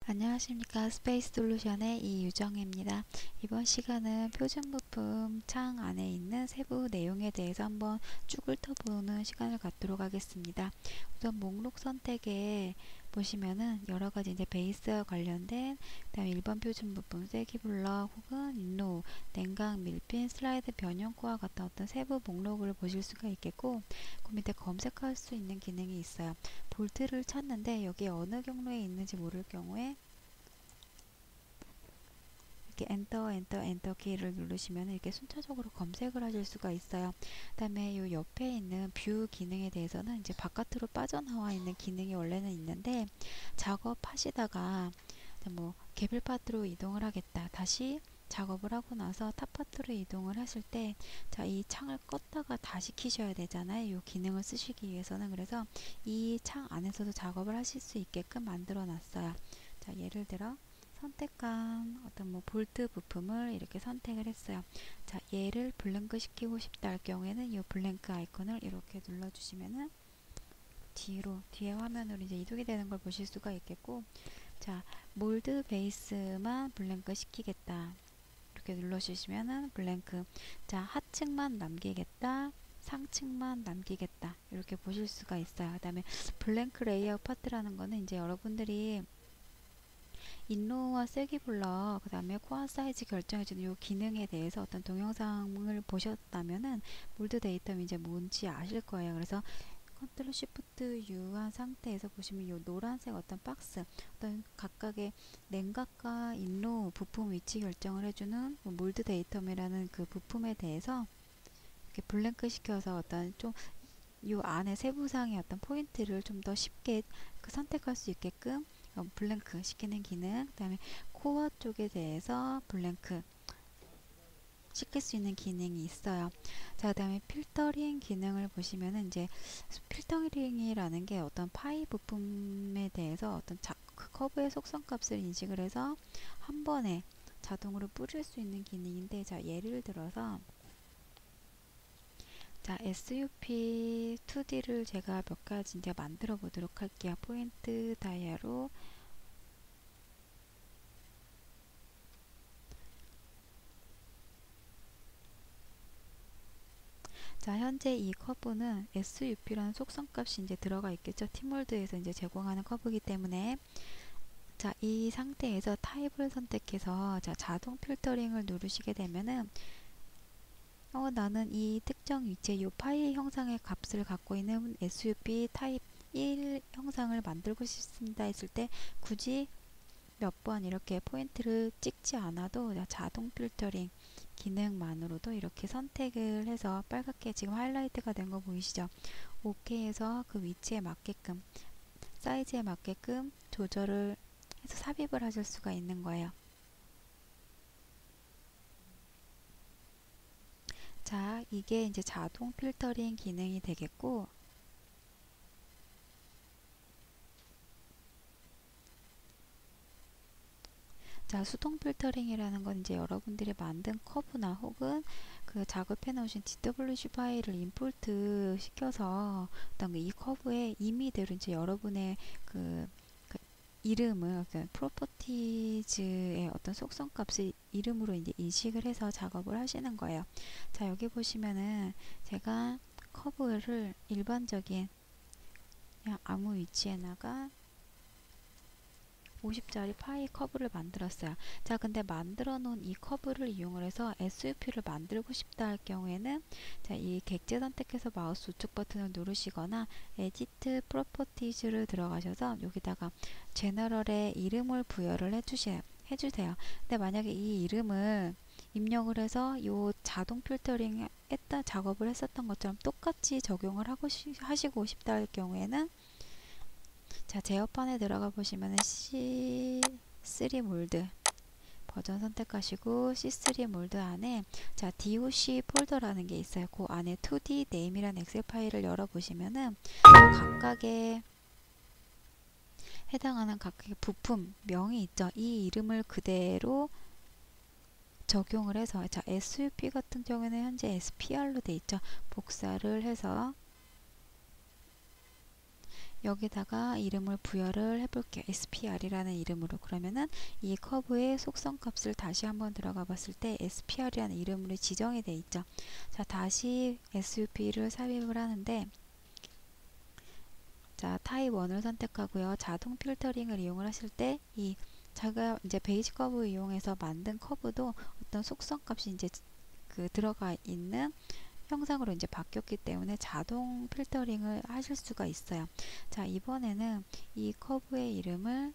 안녕하십니까. 스페이스 솔루션의 이유정입니다. 이번 시간은 표준 부품 창 안에 있는 세부 내용에 대해서 한번 쭉 훑어보는 시간을 갖도록 하겠습니다. 우선 목록 선택에 보시면은 여러 가지 이제 베이스와 관련된 그다음에 일반 표준 부품, 세기블럭 혹은 인로우, 냉각, 밀핀, 슬라이드 변형구와 같은 어떤 세부 목록을 보실 수가 있겠고, 그 밑에 검색할 수 있는 기능이 있어요. 볼트를 찾는데 여기 어느 경로에 있는지 모를 경우에 이렇게 엔터 키를 누르시면 이렇게 순차적으로 검색을 하실 수가 있어요. 그 다음에 이 옆에 있는 뷰 기능에 대해서는 이제 바깥으로 빠져나와 있는 기능이 원래는 있는데, 작업하시다가 뭐 개별 파트로 이동을 하겠다, 다시 작업을 하고 나서 탑 파트로 이동을 하실 때, 자, 이 창을 껐다가 다시 키셔야 되잖아요. 이 기능을 쓰시기 위해서는. 그래서 이 창 안에서도 작업을 하실 수 있게끔 만들어 놨어요. 자, 예를 들어 선택한 어떤 뭐 볼트 부품을 이렇게 선택을 했어요. 자, 얘를 블랭크 시키고 싶다 할 경우에는 이 블랭크 아이콘을 이렇게 눌러주시면은 뒤에 화면으로 이제 이동이 되는 걸 보실 수가 있겠고, 자, 몰드 베이스만 블랭크 시키겠다, 이렇게 눌러주시면은 블랭크. 자, 하층만 남기겠다, 상층만 남기겠다, 이렇게 보실 수가 있어요. 그 다음에 블랭크 레이아웃 파트라는 거는 이제 여러분들이 인로우와 세기블럭, 그 다음에 코어 사이즈 결정해주는 이 기능에 대해서 어떤 동영상을 보셨다면은 몰드 데이터는 이제 뭔지 아실 거예요. 그래서 컨트롤 쉬프트 U 한 상태에서 보시면 이 노란색 어떤 박스, 어떤 각각의 냉각과 인로우 부품 위치 결정을 해주는 몰드 데이터이라는 그 부품에 대해서 이렇게 블랭크 시켜서 어떤 좀 이 안에 세부상의 어떤 포인트를 좀 더 쉽게 선택할 수 있게끔 블랭크 시키는 기능, 그 다음에 코어 쪽에 대해서 블랭크 시킬 수 있는 기능이 있어요. 자, 그 다음에 필터링 기능을 보시면은 이제 필터링이라는 게 어떤 파이 부품에 대해서 어떤 그 커브의 속성 값을 인식을 해서 한 번에 자동으로 뿌릴 수 있는 기능인데, 자, 예를 들어서 자, SUP 2D를 제가 몇 가지 이제 만들어 보도록 할게요. 포인트 다이아로. 자, 현재 이 커브는 SUP라는 속성 값이 이제 들어가 있겠죠. 팀월드에서 이제 제공하는 커브이기 때문에. 자, 이 상태에서 타입을 선택해서 자, 자동 필터링을 누르시게 되면은 나는 이 특정 위치에 이 파일 형상의 값을 갖고 있는 SUP 타입 1 형상을 만들고 싶습니다 했을 때 굳이 몇 번 이렇게 포인트를 찍지 않아도 자동 필터링 기능만으로도 이렇게 선택을 해서 빨갛게 지금 하이라이트가 된 거 보이시죠? OK 해서 그 위치에 맞게끔, 사이즈에 맞게끔 조절을 해서 삽입을 하실 수가 있는 거예요. 자, 이게 이제 자동 필터링 기능이 되겠고, 자, 수동 필터링이라는 건 이제 여러분들이 만든 커브나 혹은 그 작업해 놓으신 DWG 파일을 임포트 시켜서 어떤 이 커브에 임의대로 이제 여러분의 그 이름을, 그 프로퍼티즈의 어떤 속성 값을 이름으로 이제 인식을 해서 작업을 하시는 거예요. 자, 여기 보시면은 제가 커브를 일반적인 그냥 아무 위치에다가 50짜리 파이 커브를 만들었어요. 자, 근데 만들어 놓은 이 커브를 이용을 해서 SUP를 만들고 싶다 할 경우에는 자, 이 객체 선택해서 마우스 우측 버튼을 누르시거나 에디트 프로퍼티즈를 들어가셔서 여기다가 제너럴에 이름을 부여를 해주세요. 근데 만약에 이 이름을 입력을 해서 요 자동 필터링 했다 작업을 했었던 것처럼 똑같이 적용을 하시고 싶다 할 경우에는 자, 제어판에 들어가 보시면은 C3 몰드 버전 선택하시고 C3 몰드 안에 자, DOC 폴더라는 게 있어요. 그 안에 2D 네임이라는 엑셀 파일을 열어 보시면은 각각의 해당하는 각각의 부품 명이 있죠. 이 이름을 그대로 적용을 해서 자, SUP 같은 경우에는 현재 SPR로 돼 있죠. 복사를 해서 여기다가 이름을 부여를 해볼게요. SPR이라는 이름으로. 그러면은 이 커브의 속성 값을 다시 한번 들어가 봤을 때 SPR이라는 이름으로 지정이 돼 있죠. 자, 다시 SUP를 삽입을 하는데, 자, 타입 1을 선택하고요. 자동 필터링을 이용을 하실 때 이 제가 이제 베이직 커브 이용해서 만든 커브도 어떤 속성 값이 이제 그 들어가 있는 형상으로 이제 바뀌었기 때문에 자동 필터링을 하실 수가 있어요. 자, 이번에는 이 커브의 이름을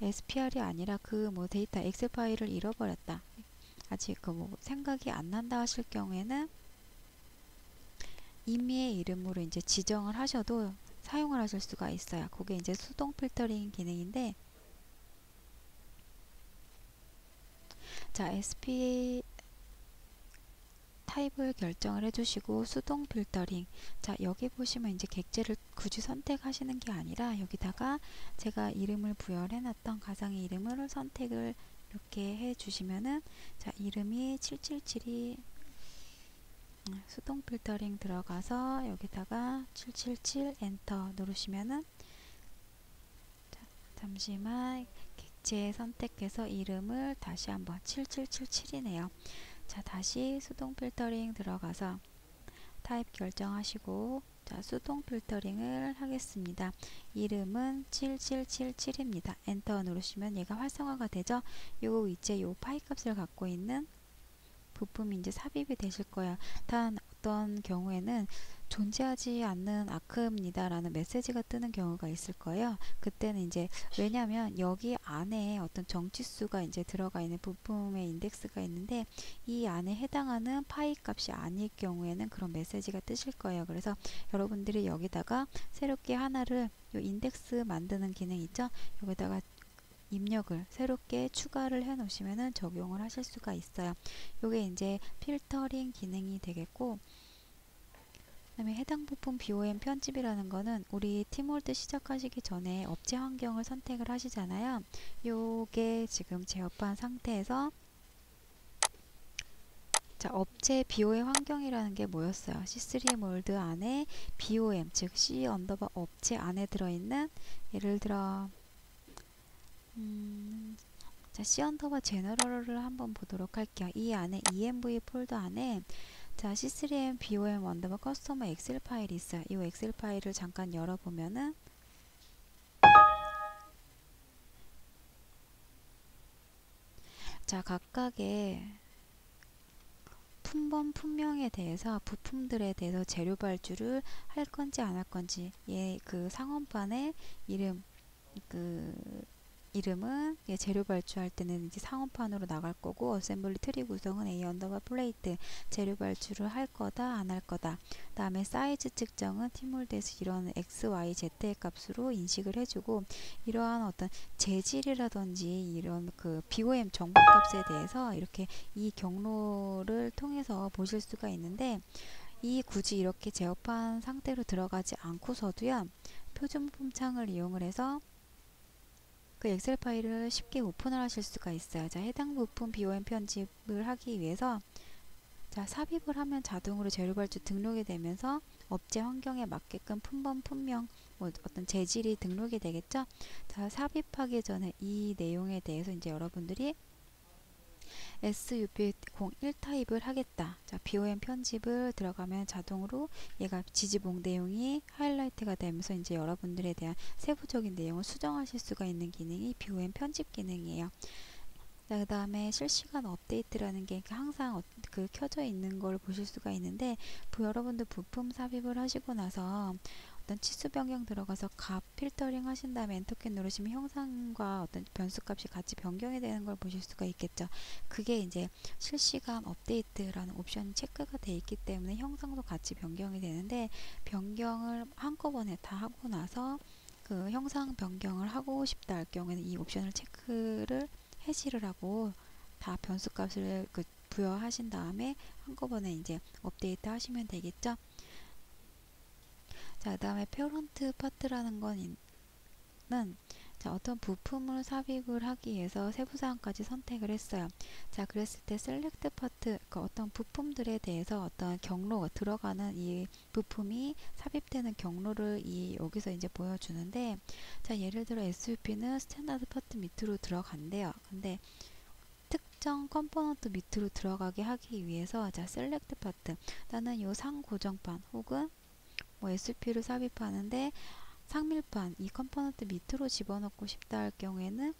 SPR이 아니라 그 뭐 데이터 엑셀 파일을 잃어버렸다, 아직 그 뭐 생각이 안 난다 하실 경우에는 임의의 이름으로 이제 지정을 하셔도 사용을 하실 수가 있어요. 그게 이제 수동 필터링 기능인데, 자, SP 타입을 결정을 해주시고 수동 필터링. 자, 여기 보시면 이제 객체를 굳이 선택하시는 게 아니라 여기다가 제가 이름을 부여를 해놨던 가상의 이름을 선택을 이렇게 해주시면은, 자, 이름이 777이 수동 필터링 들어가서 여기다가 777 엔터 누르시면은, 자, 잠시만, 객체 선택해서 이름을 다시 한번 7777이네요. 자, 다시 수동 필터링 들어가서 타입 결정하시고, 자, 수동 필터링을 하겠습니다. 이름은 7777입니다. 엔터 누르시면 얘가 활성화가 되죠. 요 이제 요 파이 값을 갖고 있는 부품이 이제 삽입이 되실 거예요. 단 어떤 경우에는 존재하지 않는 아크입니다 라는 메시지가 뜨는 경우가 있을 거예요. 그때는 이제 왜냐면 여기 안에 어떤 정치수가 이제 들어가 있는 부품의 인덱스가 있는데, 이 안에 해당하는 파이 값이 아닐 경우에는 그런 메시지가 뜨실 거예요. 그래서 여러분들이 여기다가 새롭게 하나를, 요 인덱스 만드는 기능 있죠? 여기다가 입력을 새롭게 추가를 해 놓으시면은 적용을 하실 수가 있어요. 요게 이제 필터링 기능이 되겠고, 그다음에 해당 부품 BOM 편집이라는 거는 우리 팀홀드 시작하시기 전에 업체 환경을 선택을 하시잖아요. 요게 지금 제어한 상태에서, 자, 업체 BOM 환경이라는 게 뭐였어요? C3 몰드 안에 BOM, 즉 C 언더바 업체 안에 들어있는, 예를 들어 자, C 언더바 제너럴을 한번 보도록 할게요. 이 안에 env 폴더 안에, 자, C3M BOM 언더바 커스터머 엑셀 파일이 있어요. 이 엑셀 파일을 잠깐 열어보면은, 자, 각각의 품번 품명에 대해서, 부품들에 대해서 재료 발주를 할 건지 안 할 건지, 그 상원판의 이름, 그 이름은 재료 발주할 때는 이제 상원판으로 나갈 거고, 어셈블리 트리 구성은 A 언더바 플레이트, 재료 발주를 할 거다 안 할 거다. 다음에 사이즈 측정은 팀홀드에서 이런 X, Y, Z의 값으로 인식을 해주고, 이러한 어떤 재질이라든지 이런 그 BOM 정보 값에 대해서 이렇게 이 경로를 통해서 보실 수가 있는데, 이 굳이 이렇게 제어판 상태로 들어가지 않고서도요, 표준 부품 창을 이용을 해서 그 엑셀 파일을 쉽게 오픈을 하실 수가 있어요. 자, 해당 부품 BOM 편집을 하기 위해서, 자, 삽입을 하면 자동으로 재료 발주 등록이 되면서 업체 환경에 맞게끔 품번 품명, 뭐 어떤 재질이 등록이 되겠죠. 자, 삽입하기 전에 이 내용에 대해서 이제 여러분들이 SUP01 타입을 하겠다. 자, BOM 편집을 들어가면 자동으로 얘가 지지봉 내용이 하이라이트가 되면서 이제 여러분들에 대한 세부적인 내용을 수정하실 수가 있는 기능이 BOM 편집 기능이에요. 그 다음에 실시간 업데이트라는 게 항상 그 켜져 있는 걸 보실 수가 있는데, 여러분들 부품 삽입을 하시고 나서 어떤 치수 변경 들어가서 값 필터링 하신 다음에 엔터키 누르시면 형상과 어떤 변수 값이 같이 변경이 되는 걸 보실 수가 있겠죠. 그게 이제 실시간 업데이트라는 옵션이 체크가 돼 있기 때문에 형상도 같이 변경이 되는데, 변경을 한꺼번에 다 하고 나서 그 형상 변경을 하고 싶다 할 경우에는 이 옵션을 체크를 해지를 하고 다 변수 값을 그 부여하신 다음에 한꺼번에 이제 업데이트 하시면 되겠죠. 자, 그 다음에 페어런트 파트라는 거는 자, 어떤 부품을 삽입을 하기 위해서 세부사항까지 선택을 했어요. 자, 그랬을 때 셀렉트 파트, 그러니까 어떤 부품들에 대해서 어떤 경로가 들어가는 이 부품이 삽입되는 경로를 여기서 이제 보여주는데, 자, 예를 들어 SUP는 스탠다드 파트 밑으로 들어간대요. 근데 특정 컴포넌트 밑으로 들어가게 하기 위해서, 자, 셀렉트 파트, 나는 요 상고정판 혹은 뭐 SUP를 삽입하는데 상밀판 이 컴포넌트 밑으로 집어넣고 싶다 할 경우에는,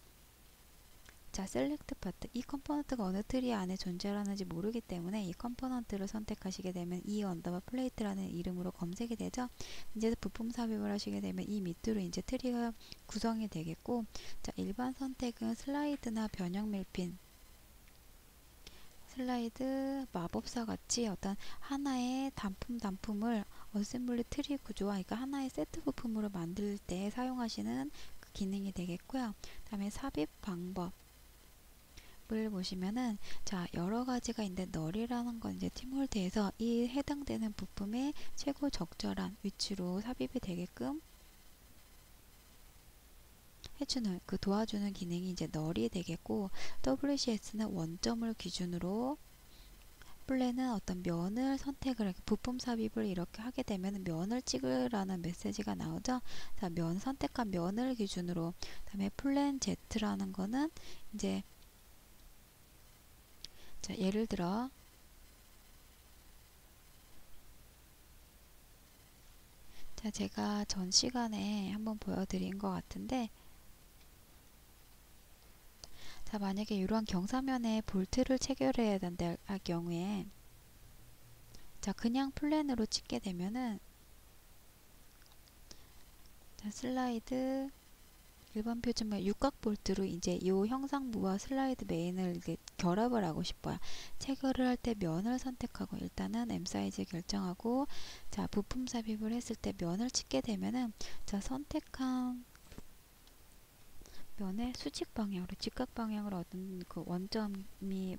자, 셀렉트 파트, 이 컴포넌트가 어느 트리 안에 존재하는지 모르기 때문에 이 컴포넌트를 선택하시게 되면 이 언더바 플레이트라는 이름으로 검색이 되죠. 이제 부품 삽입을 하시게 되면 이 밑으로 이제 트리가 구성이 되겠고, 자, 일반 선택은 슬라이드나 변형 밀핀, 슬라이드, 마법사 같이 어떤 하나의 단품을 어셈블리 트리 구조와, 그러니까 하나의 세트 부품으로 만들 때 사용하시는 그 기능이 되겠고요. 그 다음에 삽입 방법을 보시면은, 자, 여러 가지가 있는데 널이라는 건 이제 팀홀드에서 이 해당되는 부품의 최고 적절한 위치로 삽입이 되게끔 해주는, 그 도와주는 기능이 이제 널이 되겠고, WCS는 원점을 기준으로, 플랜은 어떤 면을 선택을, 부품 삽입을 이렇게 하게 되면 면을 찍으라는 메시지가 나오죠. 자, 선택한 면을 기준으로. 그다음에 플랜 Z라는 거는 이제, 자, 예를 들어, 자, 제가 전 시간에 한번 보여드린 것 같은데, 자, 만약에 이러한 경사면에 볼트를 체결해야 된다 할 경우에, 자, 그냥 플랜으로 찍게 되면은, 자, 슬라이드, 일반 표준말 육각 볼트로 이제 이 형상부와 슬라이드 메인을 이렇게 결합을 하고 싶어요. 체결을 할 때 면을 선택하고, 일단은 M 사이즈 결정하고, 자, 부품 삽입을 했을 때 면을 찍게 되면은, 자, 선택한 면의 수직 방향으로, 직각 방향으로 어떤 그 원점이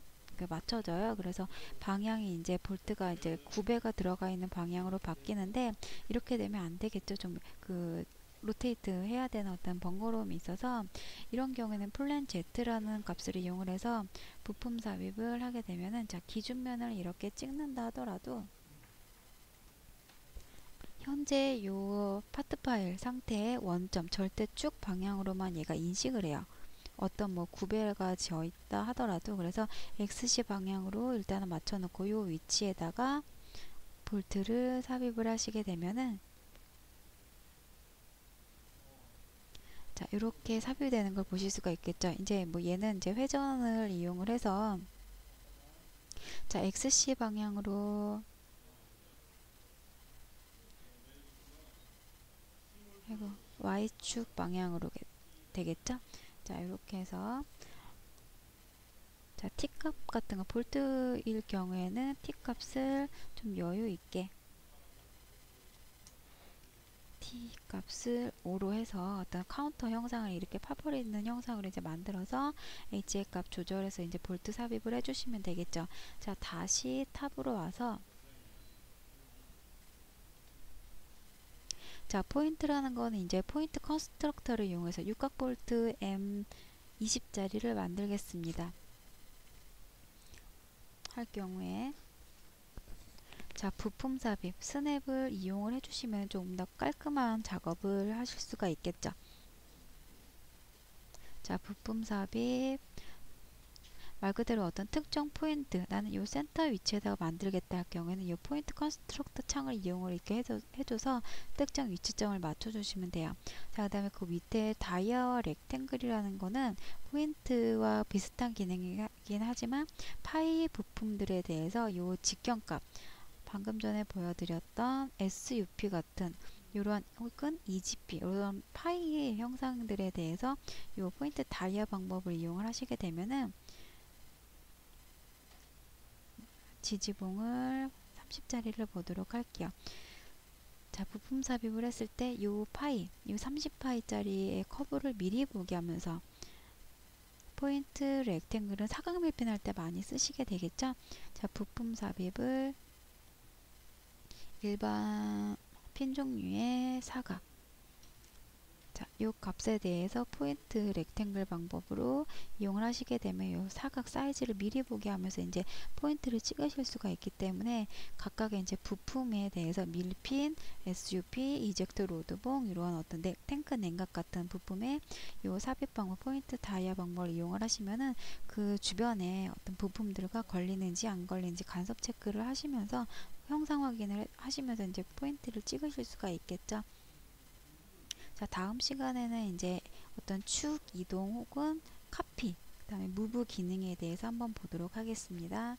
맞춰져요. 그래서 방향이 이제 볼트가 이제 9배가 들어가 있는 방향으로 바뀌는데, 이렇게 되면 안 되겠죠. 좀 로테이트 해야 되는 어떤 번거로움이 있어서, 이런 경우에는 플랜 Z라는 값을 이용을 해서 부품 삽입을 하게 되면은, 자, 기준면을 이렇게 찍는다 하더라도 현재 요 파트 파일 상태의 원점 절대축 방향으로만 얘가 인식을 해요. 어떤 뭐 구배가 지어 있다 하더라도. 그래서 XC 방향으로 일단은 맞춰 놓고 요 위치에다가 볼트를 삽입을 하시게 되면은, 자, 이렇게 삽입이 되는 걸 보실 수가 있겠죠. 이제 뭐 얘는 이제 회전을 이용을 해서, 자, XC 방향으로, 그리고 Y축 방향으로 되겠죠. 자, 이렇게 해서, 자, T값 같은 거, 볼트일 경우에는 T값을 좀 여유 있게 T값을 5로 해서 어떤 카운터 형상을 이렇게 파버리는 형상으로 이제 만들어서 HA 값 조절해서 이제 볼트 삽입을 해주시면 되겠죠. 자, 다시 탑으로 와서, 자, 포인트라는 거는 이제 포인트 컨스트럭터를 이용해서 육각 볼트 M20짜리를 만들겠습니다. 할 경우에, 자, 부품 삽입, 스냅을 이용을 해주시면 조금 더 깔끔한 작업을 하실 수가 있겠죠. 자, 부품 삽입, 말 그대로 어떤 특정 포인트, 나는 요 센터 위치에다가 만들겠다 할 경우에는 요 포인트 컨스트럭터 창을 이용을 이렇게 해줘서 특정 위치점을 맞춰주시면 돼요. 자, 그 다음에 그 밑에 다이아와 렉탱글이라는 거는 포인트와 비슷한 기능이긴 하지만 파이 부품들에 대해서 요 직경값, 방금 전에 보여드렸던 SUP 같은 이러한, 혹은 EGP 이런 파이 형상들에 대해서 요 포인트 다이아 방법을 이용을 하시게 되면은, 지지봉을 30짜리를 보도록 할게요. 자, 부품 삽입을 했을 때 요 파이, 요 30파이짜리의 커브를 미리 보게 하면서, 포인트 렉탱글은 사각 밀핀 할 때 많이 쓰시게 되겠죠. 자, 부품 삽입을 일반 핀 종류의 사각, 자, 이 값에 대해서 포인트 렉탱글 방법으로 이용을 하시게 되면 이 사각 사이즈를 미리 보게 하면서 이제 포인트를 찍으실 수가 있기 때문에 각각의 이제 부품에 대해서 밀핀, SUP, 이젝트 로드봉 이러한 어떤 탱크 냉각 같은 부품에 이 삽입 방법, 포인트 다이아 방법을 이용을 하시면은 그 주변에 어떤 부품들과 걸리는지 안 걸리는지 간섭 체크를 하시면서 형상 확인을 하시면서 이제 포인트를 찍으실 수가 있겠죠. 자, 다음 시간에는 이제 어떤 축 이동 혹은 카피, 그 다음에 무브 기능에 대해서 한번 보도록 하겠습니다.